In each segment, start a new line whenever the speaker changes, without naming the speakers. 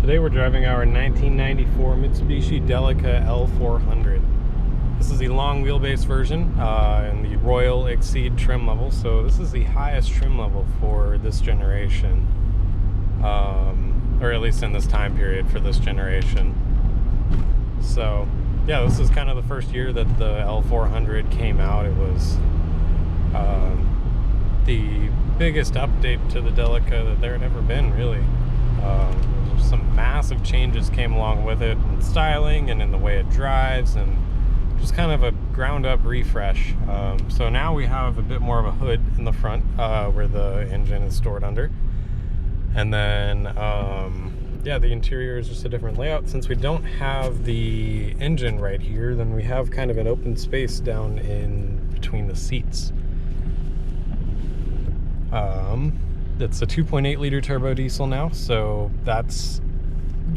Today we're driving our 1994 Mitsubishi Delica L400. This is the long wheelbase version in the Royal Exceed trim level, so this is the highest trim level for this generation, or at least in this time period for this generation. So yeah, this is kind of the first year that the L400 came out. It was the biggest update to the Delica that there had ever been, really. Some massive changes came along with it in styling and in the way it drives, and just kind of a ground up refresh. So now we have a bit more of a hood in the front where the engine is stored under, and then yeah, the interior is just a different layout. Since we don't have the engine right here, then we have kind of an open space down in between the seats. It's a 2.8 liter turbo diesel now, so that's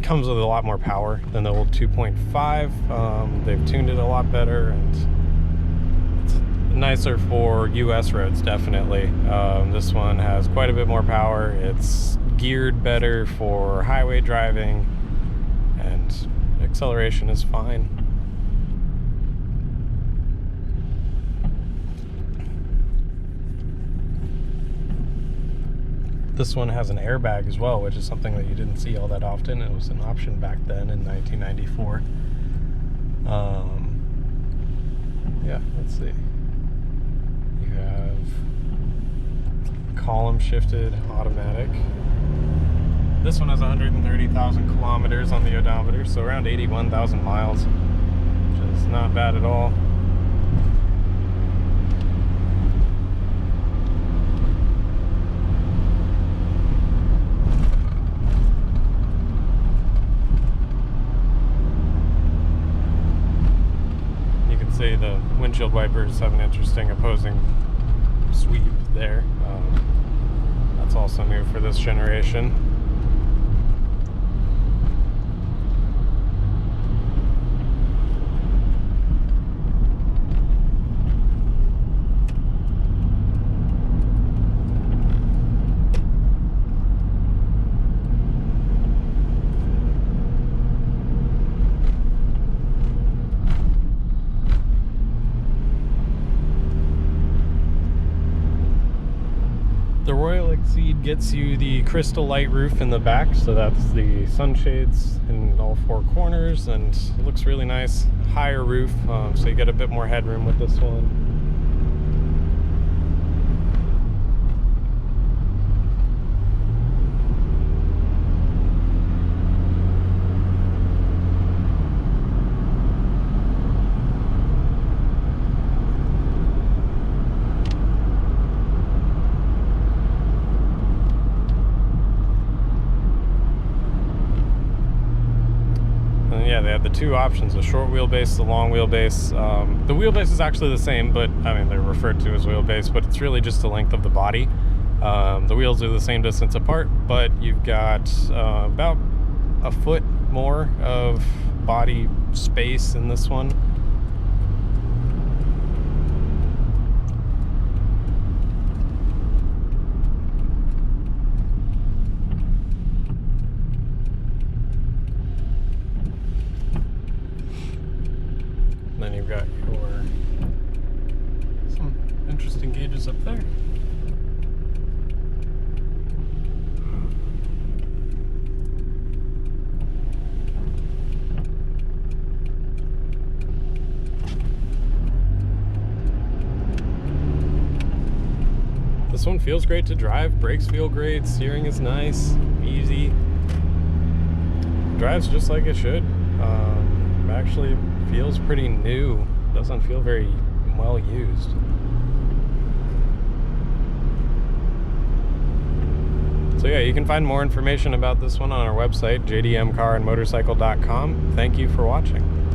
comes with a lot more power than the old 2.5. They've tuned it a lot better, and it's nicer for US roads, definitely. This one has quite a bit more power. It's geared better for highway driving, and acceleration is fine. This one has an airbag as well, which is something that you didn't see all that often. It was an option back then in 1994. Yeah, let's see. You have column shifted automatic. This one has 130,000 kilometers on the odometer, so around 81,000 miles, which is not bad at all. See, the windshield wipers have an interesting opposing sweep there. That's also new for this generation. The Royal Exceed gets you the crystal light roof in the back, so that's the sunshades in all four corners, and it looks really nice. Higher roof, so you get a bit more headroom with this one. Yeah, they have the two options, the short wheelbase, the long wheelbase. The wheelbase is actually the same, but I mean, they're referred to as wheelbase, but it's really just the length of the body. The wheels are the same distance apart, but you've got about a foot more of body space in this one. Then you've got some interesting gauges up there. This one feels great to drive, brakes feel great, steering is nice, easy. Drives just like it should. Actually feels pretty new, doesn't feel very well used. So yeah, you can find more information about this one on our website, jdmcarandmotorcycle.com. Thank you for watching.